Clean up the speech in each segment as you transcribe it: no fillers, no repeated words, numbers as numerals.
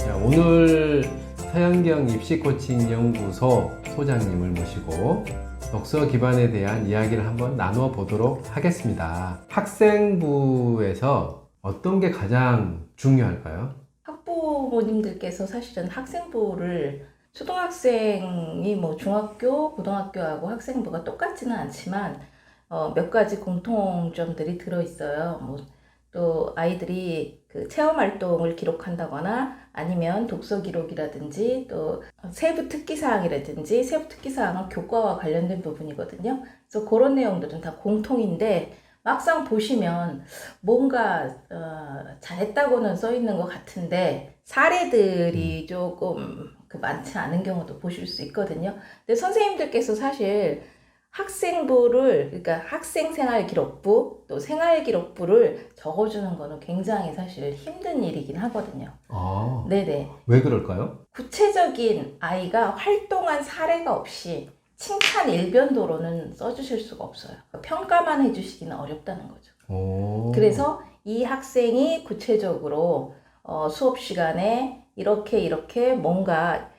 자, 오늘 서현경 입시코칭연구소 소장님을 모시고 독서 기반에 대한 이야기를 한번 나누어 보도록 하겠습니다. 학생부에서 어떤 게 가장 중요할까요? 학부모님들께서 사실은 학생부를 초등학생이 중학교, 고등학교하고 학생부가 똑같지는 않지만 몇 가지 공통점들이 들어있어요. 또 아이들이 그 체험 활동을 기록한다거나 아니면 독서 기록이라든지 또 세부 특기사항이라든지 세부 특기사항은 교과와 관련된 부분이거든요. 그래서 그런 내용들은 다 공통인데 막상 보시면 뭔가 잘했다고는 써 있는 것 같은데 사례들이 조금 많지 않은 경우도 보실 수 있거든요. 근데 선생님들께서 사실 학생부를, 그러니까 학생생활기록부 또 생활기록부를 적어주는 거는 굉장히 사실 힘든 일이긴 하거든요. 아, 네네. 왜 그럴까요? 구체적인 아이가 활동한 사례가 없이 칭찬 일변도로는 써주실 수가 없어요. 평가만 해주시기는 어렵다는 거죠. 오. 그래서 이 학생이 구체적으로 수업 시간에 이렇게 뭔가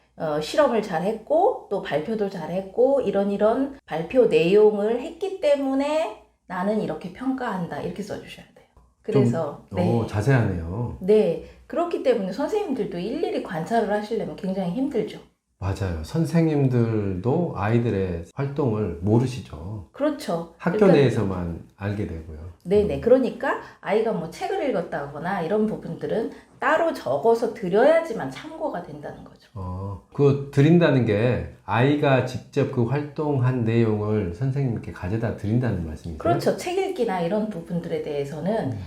실험을 잘했고 또 발표도 잘했고 이런 발표 내용을 했기 때문에 나는 이렇게 평가한다 이렇게 써주셔야 돼요. 그래서 좀, 자세하네요. 네, 그렇기 때문에 선생님들도 일일이 관찰을 하시려면 굉장히 힘들죠. 맞아요. 선생님들도 아이들의 활동을 모르시죠. 그렇죠. 학교 그러니까 내에서만 알게 되고요. 네네. 그러니까 아이가 책을 읽었다거나 이런 부분들은 따로 적어서 드려야지만 참고가 된다는 거죠. 그 드린다는 게 아이가 직접 그 활동한 내용을 선생님께 가져다 드린다는 말씀이세요? 그렇죠. 책 읽기나 이런 부분들에 대해서는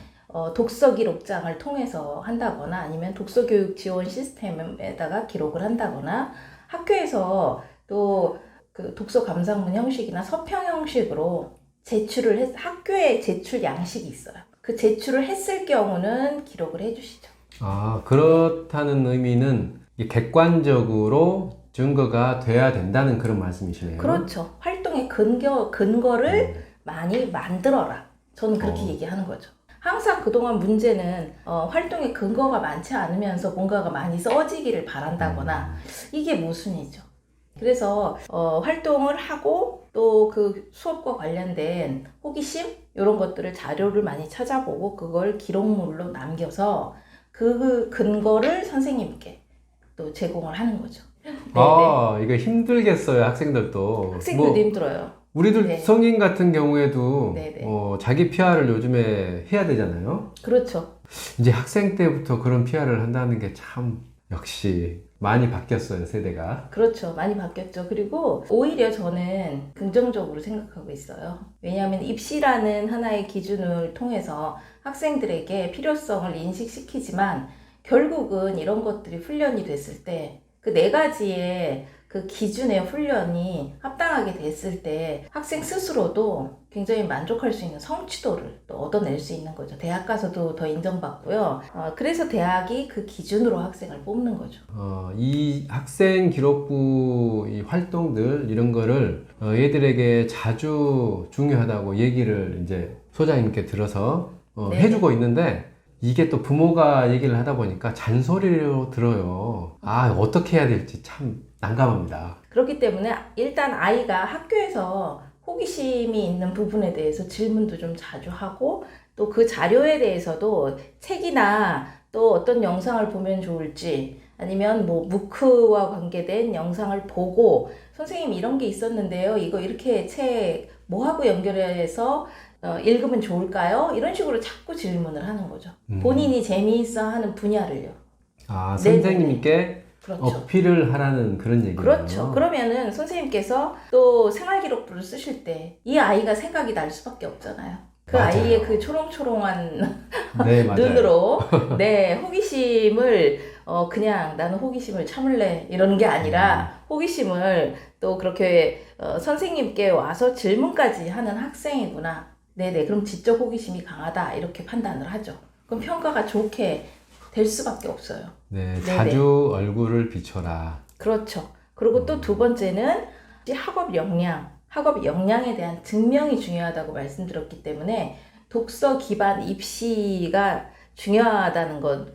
독서 기록장을 통해서 한다거나 아니면 독서 교육 지원 시스템에다가 기록을 한다거나 학교에서 또 그 독서 감상문 형식이나 서평 형식으로 학교에 제출 양식이 있어요. 그 제출을 했을 경우는 기록을 해주시죠. 그렇다는 의미는 이게 객관적으로 증거가 돼야 된다는 그런 말씀이시네요. 그렇죠. 활동의 근거를 많이 만들어라. 저는 그렇게 얘기하는 거죠. 항상 그동안 문제는 활동의 근거가 많지 않으면서 뭔가가 많이 써지기를 바란다거나 이게 모순이죠. 그래서 활동을 하고 또 그 수업과 관련된 호기심 이런 것들을 자료를 많이 찾아보고 그걸 기록물로 남겨서 그 근거를 선생님께 또 제공을 하는 거죠. 네네. 이거 힘들겠어요, 학생들도. 학생들도 힘들어요. 우리들 네. 성인 같은 경우에도 네네. 자기 PR을 요즘에 해야 되잖아요. 그렇죠. 이제 학생 때부터 그런 PR을 한다는 게 참 역시 많이 바뀌었어요, 세대가. 그렇죠. 많이 바뀌었죠. 그리고 오히려 저는 긍정적으로 생각하고 있어요. 왜냐하면 입시라는 하나의 기준을 통해서 학생들에게 필요성을 인식시키지만 결국은 이런 것들이 훈련이 됐을 때 그 4가지의 그 기준의 훈련이 합당하게 됐을 때 학생 스스로도 굉장히 만족할 수 있는 성취도를 또 얻어낼 수 있는 거죠. 대학 가서도 더 인정받고요. 그래서 대학이 그 기준으로 학생을 뽑는 거죠. 이 학생 기록부 이 활동들 이런 거를 얘들에게 자주 중요하다고 얘기를 이제 소장님께 들어서 네. 해주고 있는데 이게 또 부모가 얘기를 하다 보니까 잔소리로 들어요. 어떻게 해야 될지 참 난감합니다. 그렇기 때문에 일단 아이가 학교에서 호기심이 있는 부분에 대해서 질문도 좀 자주 하고 또 그 자료에 대해서도 책이나 또 어떤 영상을 보면 좋을지 아니면 무크와 관계된 영상을 보고 선생님 이런 게 있었는데요. 이거 이렇게 책 뭐하고 연결해서 읽으면 좋을까요? 이런 식으로 자꾸 질문을 하는 거죠. 본인이 재미있어 하는 분야를요. 선생님께 그렇죠. 어필을 하라는 그런 얘기예요. 그렇죠. 그러면은 선생님께서 또 생활기록부를 쓰실 때 이 아이가 생각이 날 수밖에 없잖아요. 그 맞아요. 아이의 그 초롱초롱한 네, 맞아요. 눈으로 호기심을 그냥 나는 호기심을 참을래 이러는 게 아니라 호기심을 또 그렇게 선생님께 와서 질문까지 하는 학생이구나. 네네. 그럼 지적 호기심이 강하다 이렇게 판단을 하죠. 그럼 평가가 좋게 될 수밖에 없어요. 네, 자주 얼굴을 비춰라. 그렇죠. 그리고 또 2번째는 학업 역량에 대한 증명이 중요하다고 말씀드렸기 때문에 독서 기반 입시가 중요하다는 것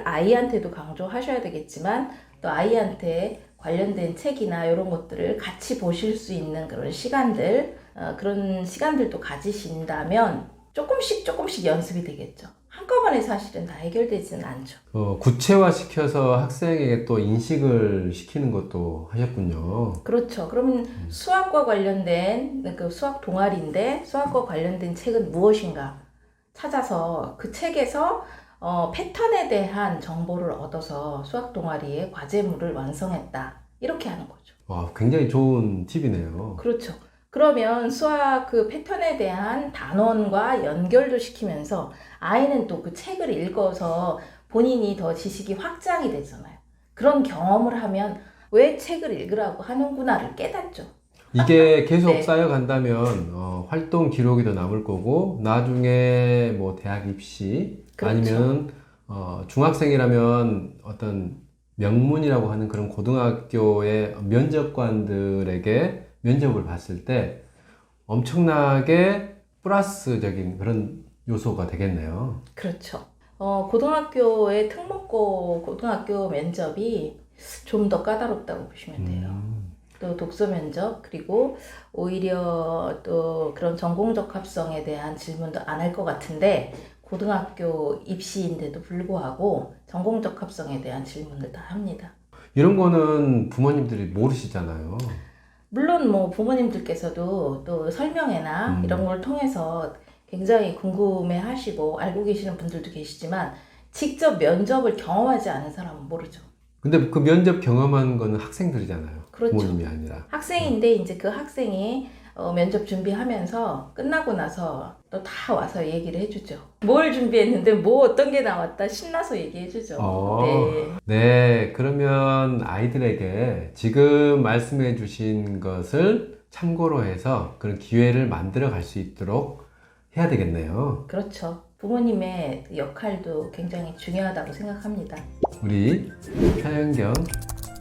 아이한테도 강조하셔야 되겠지만 또 아이한테 관련된 책이나 이런 것들을 같이 보실 수 있는 그런 시간들, 그런 시간들도 가지신다면 조금씩 연습이 되겠죠. 한꺼번에 사실은 다 해결되지는 않죠. 구체화시켜서 학생에게 또 인식을 시키는 것도 하셨군요. 그렇죠. 그러면 수학과 관련된 그 수학 동아리인데 수학과 관련된 책은 무엇인가 찾아서 그 책에서 패턴에 대한 정보를 얻어서 수학 동아리의 과제물을 완성했다. 이렇게 하는 거죠. 와, 굉장히 좋은 팁이네요. 그렇죠. 그러면 수학 그 패턴에 대한 단원과 연결도 시키면서 아이는 또 그 책을 읽어서 본인이 더 지식이 확장이 되잖아요. 그런 경험을 하면 왜 책을 읽으라고 하는구나를 깨닫죠. 이게 계속 네. 쌓여간다면 활동 기록이 더 남을 거고 나중에 뭐 대학 입시 그렇죠. 아니면 중학생이라면 어떤 명문이라고 하는 그런 고등학교의 면접관들에게 면접을 봤을 때 엄청나게 플러스적인 그런 요소가 되겠네요. 그렇죠. 고등학교의 특목고 고등학교 면접이 좀 더 까다롭다고 보시면 돼요. 또 독서 면접, 그리고 오히려 또 그런 전공적 합성에 대한 질문도 안 할 것 같은데 고등학교 입시인데도 불구하고 전공적 합성에 대한 질문을 다 합니다. 이런 거는 부모님들이 모르시잖아요. 물론 뭐 부모님들께서도 또 설명회나 이런 걸 통해서 굉장히 궁금해 하시고 알고 계시는 분들도 계시지만 직접 면접을 경험하지 않은 사람은 모르죠. 근데 그 면접 경험한 거는 학생들이잖아요. 그렇죠. 부모님이 아니라. 학생인데 이제 그 학생이 면접 준비하면서 끝나고 나서 또 다 와서 얘기를 해주죠. 뭘 준비했는데 뭐 어떤 게 나왔다 신나서 얘기해주죠. 네. 네, 그러면 아이들에게 지금 말씀해 주신 것을 참고로 해서 그런 기회를 만들어 갈 수 있도록 해야 되겠네요. 그렇죠. 부모님의 역할도 굉장히 중요하다고 생각합니다. 우리 차영경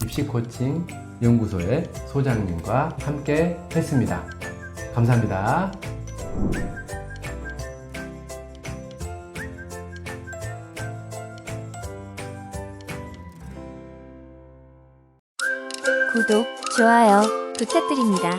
입시 코칭 연구소의 소장님과 함께 했습니다. 감사합니다. 구독, 좋아요 부탁드립니다.